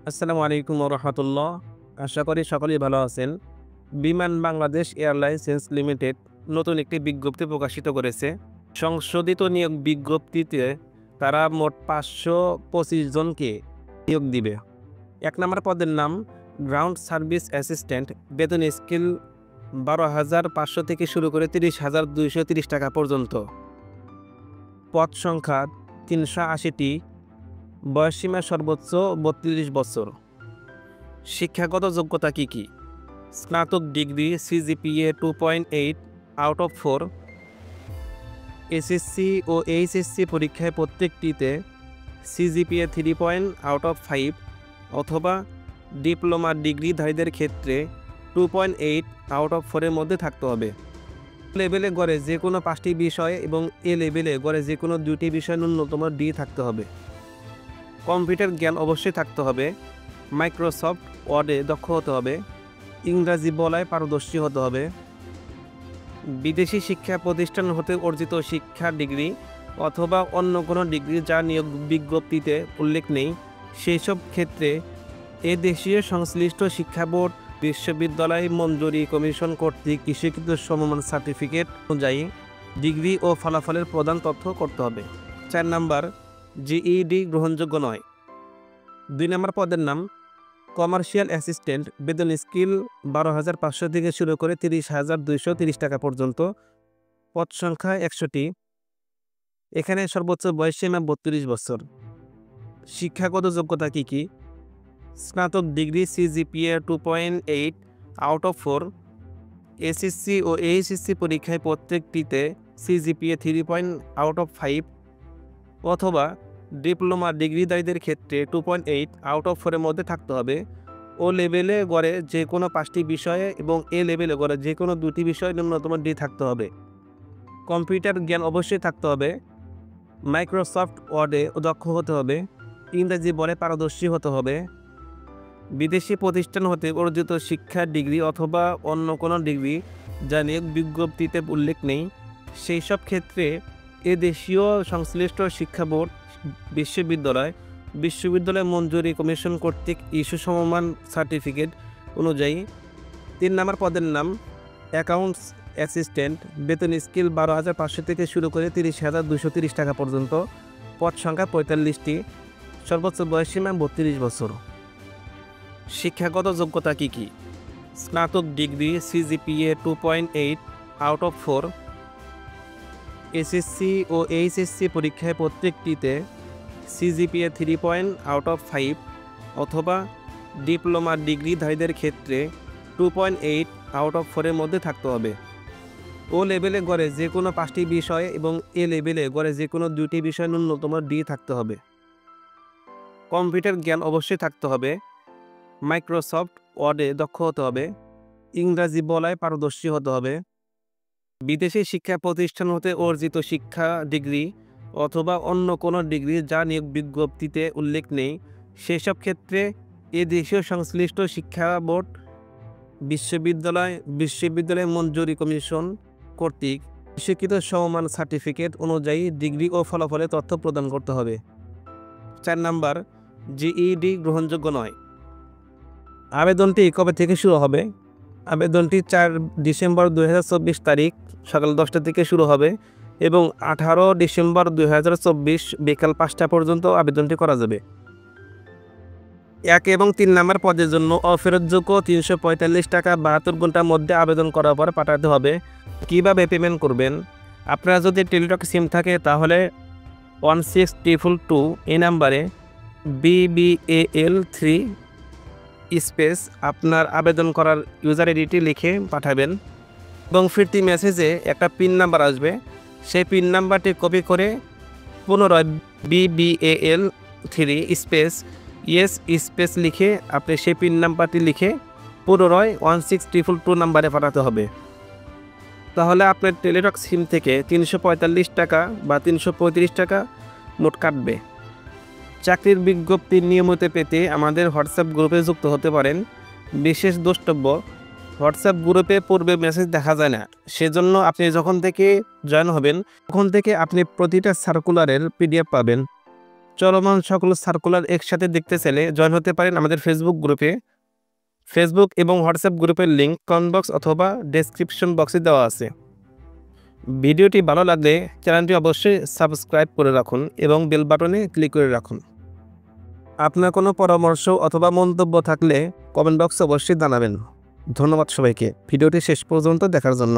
আসসালামু আলাইকুম ওয়া রাহমাতুল্লাহ। আশা করি সকলেই ভালো আছেন। বিমান বাংলাদেশ এয়ারলাইন্স লিমিটেড নতুন একটি বিজ্ঞপ্তি প্রকাশিত করেছে। সংশোধিত নিয়োগ বিজ্ঞপ্তিতে তারা মোট 525 জনকে নিয়োগ দিবে। ১ নম্বর পদের নাম গ্রাউন্ড সার্ভিস অ্যাসিস্ট্যান্ট, বেতন স্কেল ১২,৫০০ থেকে শুরু করে ৩০,২৩০ টাকা পর্যন্ত। পদ সংখ্যা ৩৮০টি। বয়সসীমা সর্বোচ্চ ৩২ বছর। শিক্ষাগত যোগ্যতা কি কি? স্নাতক degree, CGPA 2.8 out of 4, SSC ও এইচএসসি পরীক্ষায় প্রত্যেকটিতে সিজিপিএ 3 আউট অফ 5 অথবা ডিপ্লোমা ডিগ্রিধারীদের ক্ষেত্রে 2.8 আউট অফ 4 এর মধ্যে থাকতে হবে। লেভেলে গড়ে যে কোনো 5টি বিষয় এবং এ লেভেলে গড়ে যে কোনো 2টি বিষয় ন্যূনতম ডি থাকতে হবে। কম্পিউটার জ্ঞান অবশ্যই থাকতে হবে। মাইক্রোসফট ওয়ার্ডে দক্ষ হতে হবে। ইংরাজি বলায় পারদর্শী হতে হবে। বিদেশি শিক্ষা প্রতিষ্ঠান হতে অর্জিত শিক্ষা ডিগ্রি অথবা অন্য কোনো ডিগ্রি যা নিয়োগ বিজ্ঞপ্তিতে উল্লেখ নেই, সেই সব ক্ষেত্রে এ দেশীয় সংশ্লিষ্ট শিক্ষা বোর্ড, বিশ্ববিদ্যালয় মঞ্জুরি কমিশন কর্তৃক স্বীকৃত সমমান সার্টিফিকেট অনুযায়ী ডিগ্রি ও ফলাফলের প্রদান তথ্য করতে হবে। 4 নাম্বার জিইডি গ্রহণযোগ্য নয়। 2 নম্বর পদের নাম কমার্শিয়াল অ্যাসিস্ট্যান্ট, বেতন স্কেল ১২,৫০০ থেকে শুরু করে ৩০,২৩০ টাকা পর্যন্ত। পদ সংখ্যা ১০০টি। এখানে সর্বোচ্চ বয়সসীমা ৩২ বছর। শিক্ষাগত যোগ্যতা কি কি? স্নাতক degree, CGPA 2.8 out of 4, SSC ও এইচএসসি পরীক্ষায় প্রত্যেকটিতে সিজিপিএ 3 আউট অফ 5 অথবা ডিপ্লোমা ডিগ্রিধারীদের ক্ষেত্রে 2.8 আউট অফ 4 এর মধ্যে থাকতে হবে। ও লেভেলে গড়ে যে কোনো 5টি বিষয়ে এবং এ লেভেলে গড়ে যে কোনো 2টি বিষয় ন্যূনতম ডি থাকতে হবে। কম্পিউটার জ্ঞান অবশ্যই থাকতে হবে। মাইক্রোসফট ওয়ার্ডে দক্ষ হতে হবে। ইংরেজি বলে পারদর্শী হতে হবে। বিদেশি প্রতিষ্ঠান হতে অর্জিত শিক্ষা ডিগ্রি অথবা অন্য কোনো ডিগ্রি যা নিয়োগ বিজ্ঞপ্তিতে উল্লেখ নেই, সেই সব ক্ষেত্রে এ দেশীয় সংশ্লিষ্ট শিক্ষা বোর্ড, বিশ্ববিদ্যালয় মঞ্জুরি কমিশন কর্তৃক ইস্যু সমমান সার্টিফিকেট অনুযায়ী। 3 নম্বর পদের নাম অ্যাকাউন্টস অ্যাসিস্ট্যান্ট, বেতন স্কেল ১২,৫০০ থেকে শুরু করে ৩০,২৩০ টাকা পর্যন্ত। পদ সংখ্যা ৪৫টি। সর্বোচ্চ বয়সসীমা ৩২ বছর। শিক্ষাগত যোগ্যতা কি কি? স্নাতক degree, CGPA 2.8 out of 4, SSC ও এইচএসসি পরীক্ষায় প্রত্যেকটিতে সিজিপিএ 3 আউট অফ 5 অথবা ডিপ্লোমা ডিগ্রিধারীদের ক্ষেত্রে 2.8 আউট অফ 4 এর মধ্যে থাকতে হবে। ও লেভেলে গড়ে যে কোনো 5টি বিষয় এবং এ লেভেলে গড়ে যে কোনো 2টি বিষয় ন্যূনতম ডি থাকতে হবে। কম্পিউটার জ্ঞান অবশ্যই থাকতে হবে। মাইক্রোসফট ওয়ার্ডে দক্ষ হতে হবে। ইংরাজি বলায় পারদর্শী হতে হবে। বিদেশি শিক্ষা প্রতিষ্ঠান হতে অর্জিত শিক্ষা ডিগ্রি অথবা অন্য কোনো ডিগ্রি যা নিয়োগ বিজ্ঞপ্তিতে উল্লেখ নেই, সেসব ক্ষেত্রে এ দেশীয় সংশ্লিষ্ট শিক্ষা বোর্ড, বিশ্ববিদ্যালয় মঞ্জুরি কমিশন কর্তৃক স্বীকৃত সমমান সার্টিফিকেট অনুযায়ী ডিগ্রি ও ফলাফলের তথ্য প্রদান করতে হবে। 4 নাম্বার জিইডি গ্রহণযোগ্য নয়। আবেদনটি কবে থেকে শুরু হবে? আবেদনটি 4 ডিসেম্বর 2024 তারিখ সকাল 10টা থেকে শুরু হবে এবং 18 ডিসেম্বর 2024 বিকাল 5টা পর্যন্ত আবেদনটি করা যাবে। 1 এবং 3 নম্বর পদের জন্য অফেরতযোগ্য 345 টাকা 72 ঘন্টার মধ্যে আবেদন করার পর পাঠাতে হবে। কিভাবে পেমেন্ট করবেন? আপনারা যদি টেলিটক সিম থাকে তাহলে 16222 এই নাম্বারে BBAL3 স্পেস আপনার আবেদন করার ইউজার আইডিটি লিখে পাঠাবেন এবং ফিরতি মেসেজে একটা পিন নাম্বার আসবে। সেই পিন নাম্বারটি কপি করে পুনরায় BBAL3 স্পেস ইয়েস স্পেস লিখে আপনি সেই পিন নাম্বারটি লিখে পুনরায় 16222 নাম্বারে পাঠাতে হবে। তাহলে আপনার টেলিটক সিম থেকে 345 টাকা বা 335 টাকা মোট কাটবে। চাকরির বিজ্ঞপ্তি নিয়মিত পেতে আমাদের হোয়াটসঅ্যাপ গ্রুপে যুক্ত হতে পারেন। বিশেষ দ্রষ্টব্য, হোয়াটসঅ্যাপ গ্রুপে পূর্বে মেসেজ দেখা যায় না, সেজন্য আপনি যখন থেকে জয়েন হবেন তখন থেকে আপনি প্রতিটা সার্কুলারের PDF পাবেন। চলমান সকল সার্কুলার একসাথে দেখতে চাইলে জয়েন হতে পারেন আমাদের ফেসবুক গ্রুপে। ফেসবুক এবং হোয়াটসঅ্যাপ গ্রুপের লিঙ্ক কমেন্ট বক্স অথবা ডেসক্রিপশন বক্সে দেওয়া আছে। ভিডিওটি ভালো লাগলে চ্যানেলটি অবশ্যই সাবস্ক্রাইব করে রাখুন এবং বেল বাটনে ক্লিক করে রাখুন। আপনার কোনো পরামর্শ অথবা মন্তব্য থাকলে কমেন্ট বক্সে অবশ্যই জানাবেন। ধন্যবাদ সবাইকে ভিডিওটি শেষ পর্যন্ত দেখার জন্য।